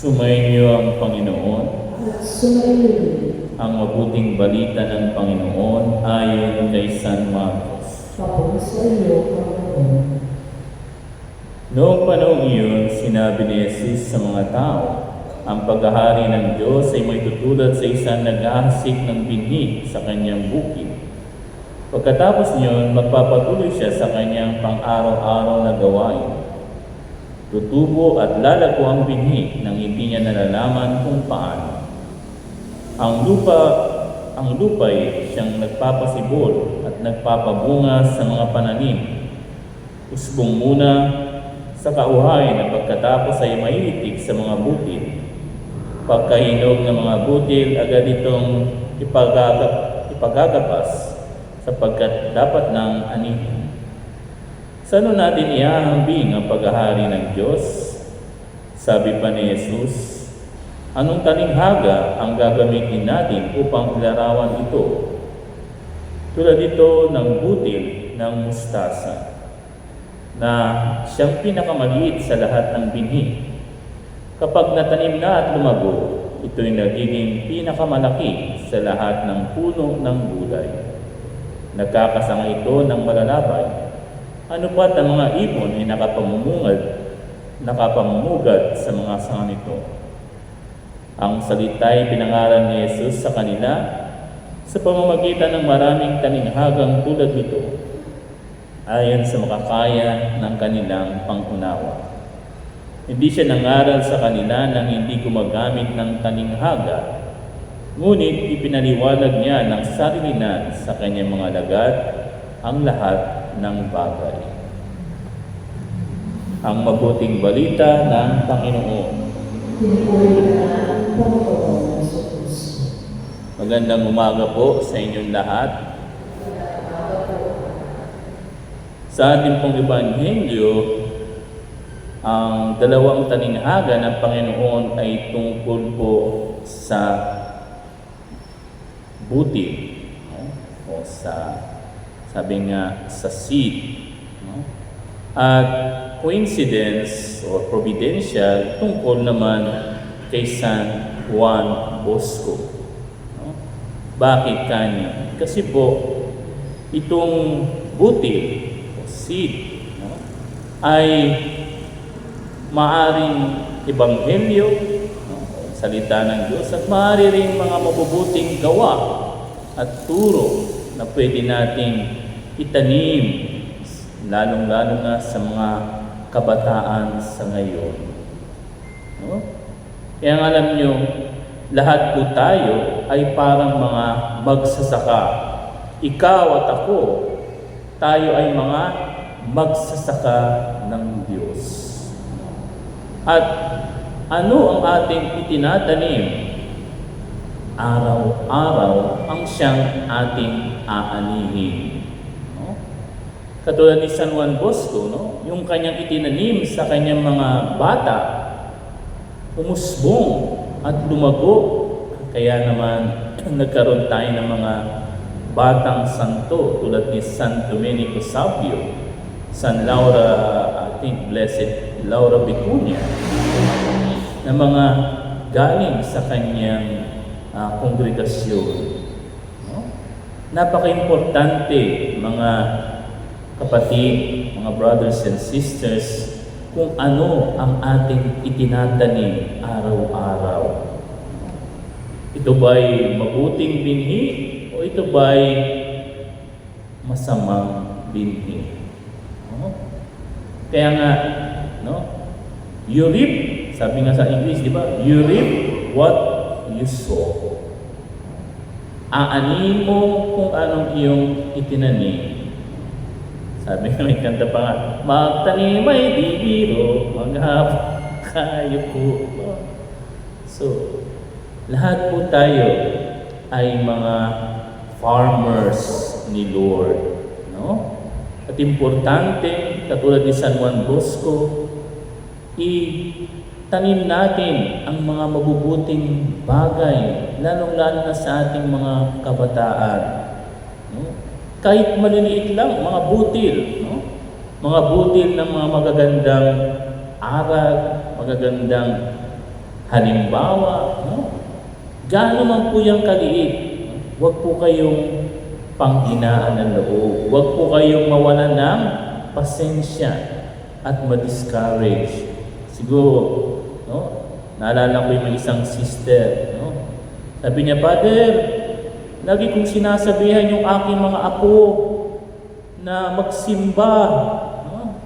Sumainyo ang Panginoon. At sumainyo din. Ang mabuting balita ng Panginoon ayon kay San Marcos. Papuri sa iyo, Panginoon. Noong panahon iyon, sinabi ni Jesus sa mga tao, ang paghahari ng Diyos ay may tutulad sa isang nag-aasik ng binhi sa kanyang bukid. Pagkatapos niyon, magpapatuloy siya sa kanyang pang-araw-araw na gawain. Tutubo at lalago ang binhi nang hindi niya nalalaman kung paano. Ang lupa'y siyang nagpapasibol at nagpapabunga sa mga pananim. Usbong muna sa kauhay na pagkatapos ay maiitig sa mga butil. Pagkahinog ng mga butil, agad itong ipagagapas sapagkat dapat nang anihin. Saan natin ihahambing ang paghahari ng Diyos? Sabi pa ni Jesus, anong talinghaga ang gagamitin natin upang ilarawan ito? Tulad ito ng butil ng mustasa, na siyang pinakamaliit sa lahat ng binhi. Kapag natanim na at lumago, ito'y nagiging pinakamalaki sa lahat ng puno ng gulay. Nagkakasanga ito ng malalabay. Ano pa't ang mga ibon ay nakapamumugad sa mga sanga nito. Ang salita'y pinangaral ni Jesus sa kanila sa pamamagitan ng maraming talinghagang tulad nito, ayon sa makakaya ng kanilang pangunawa. Hindi siya nangaral sa kanila nang hindi gumagamit ng talinghaga, ngunit ipinaliwanag niya ng sarili na sa kanyang mga lagat ang lahat ng bagay. Ang mabuting balita ng Panginoon. Pinupuri ka, Panginoon Jesus. Magandang umaga po sa inyong lahat. Sa ating pong Ebanghelyo, ang dalawang talinghaga ng Panginoon ay tungkol po sa butil, o sa, sabi nga, sa seed. At coincidence or providential tungkol naman kay San Juan Bosco. Bakit kanya? Kasi po, itong butil, seed, ay maaring ebanghelyo, salita ng Diyos, at maaari rin mga mabubuting gawa at turo na pwede nating itanim, lalong-lalo na sa mga kabataan sa ngayon. Kaya alam nyo, lahat po tayo ay parang mga magsasaka. Ikaw at ako, tayo ay mga magsasaka ng Diyos. At ano ang ating itinatanim? Araw-araw ang siyang ating aanihin. Katulad ni San Juan Bosco, yung kanyang itinanim sa kanyang mga bata, umusbong at lumago. Kaya naman nagkaroon tayo ng mga batang santo tulad ni San Domenico Savio, San Laura, I think Blessed Laura Vicuña, na mga galing sa kanyang kongregasyon. Napaka-importante, mga kapatid, mga brothers and sisters, kung ano ang ating itinatanim araw-araw. Ito ba'y mabuting binhi o ito ba'y masamang binhi? Kaya nga, you reap, sabi nga sa English, di ba? You reap what you sow. Aanihin mo kung anong iyong itinanim. Sabi nga, may kanta pa nga, magtanim ay di biro, maghapon kayo po. So, lahat po tayo ay mga farmers ni Lord. At importante, katulad ni San Juan Bosco, itanim natin ang mga mabubuting bagay, lalong-lalo na sa ating mga kabataan. Kahit maliliit lang, mga butil, mga butil ng mga magagandang aral, magagandang halimbawa, no? Gaano man po yung kaliit, huwag po kayong panghinaan ng loob. Huwag po kayong mawalan ng pasensya at ma-discourage. Siguro, no? Naalala ko yung may isang sister, no? Sabi niya, Father, lagi kong sinasabihan yung aking mga apo na magsimba. No?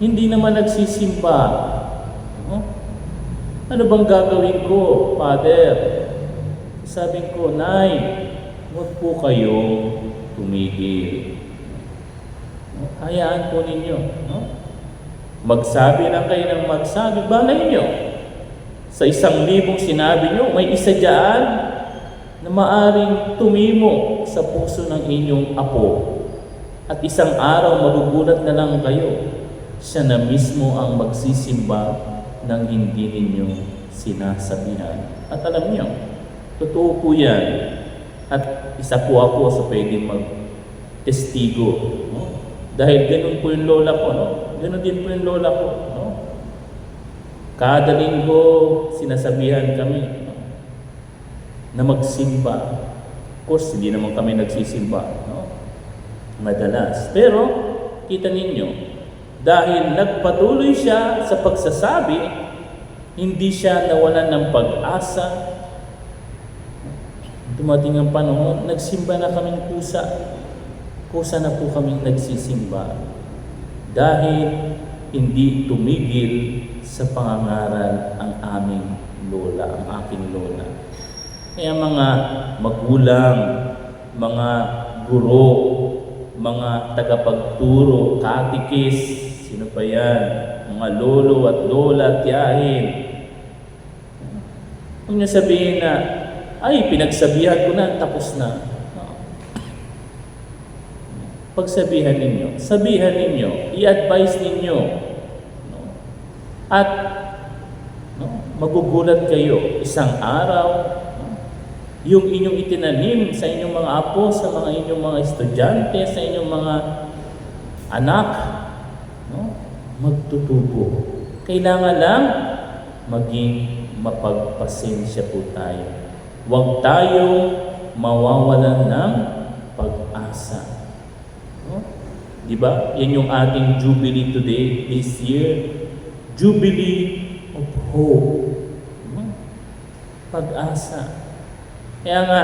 Hindi naman nagsisimba. No? Ano bang gagawin ko, Father? Sabi ko, Nay, huwag po kayong tumigil. No? Hayaan po ninyo. No? Magsabi lang kayo ng magsabi, balay nyo. Sa 1,000 sinabi nyo, may isa dyan na maaring tumimo sa puso ng inyong apo. At isang araw magugulat na lang kayo, siya na mismo ang magsisimba ng hindi ninyo sinasabihan. At alam niyo, totoo po yan. At isa po ako sa pwedeng mag-testigo. No? Dahil ganun po yung lola ko. No? Ganun din po yung lola ko. No? Kada linggo, sinasabihan kami, no? Na magsimba. Of course, hindi naman kami nagsisimba. No? Madalas. Pero, kita ninyo, dahil nagpatuloy siya sa pagsasabi, hindi siya nawalan ng pag-asa. Dumating ang panahon, nagsimba na kaming kusa. Kusa na po kaming nagsisimba. Dahil hindi tumigil sa pangangaral ang aming lola, ang aking lola. Kaya mga magulang, mga guro, mga tagapagturo, katikis, sino pa yan? Mga lolo at lola, tiyahin. Huwag niyo sabihin na, ay, pinagsabihan ko na, tapos na. Pagsabihan ninyo, sabihan ninyo, i-advise ninyo. At magugulat kayo, isang araw, yung inyong itinanim sa inyong mga apo, sa mga inyong mga estudyante, sa inyong mga anak, magtutubo. Kailangan lang maging mapagpasensya po tayo. Huwag tayong mawawalan ng pag-asa. Diba? Yan yung ating Jubilee today, this year. Jubilee of hope. Pag-asa. Kaya nga,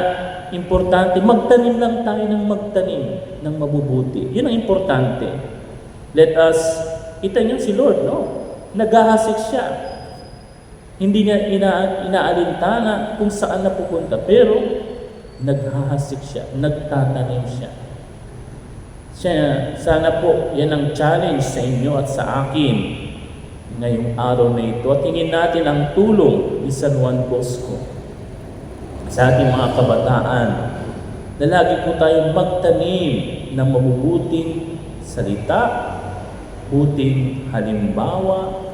importante, magtanim lang tayo ng magtanim ng mabubuti. Yun ang importante. Let us, kita niyo si Lord, no? Naghahasik siya. Hindi niya inaalintana kung saan napupunta, pero naghahasik siya, nagtatanim siya. Sana po, yan ang challenge sa inyo at sa akin ngayong araw na ito. At hingin natin ang tulong ni San Juan Bosco sa ating mga kabataan na lagi po tayong magtanim ng mabubuting salita, buting halimbawa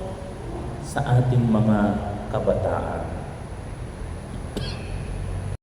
sa ating mga kabataan.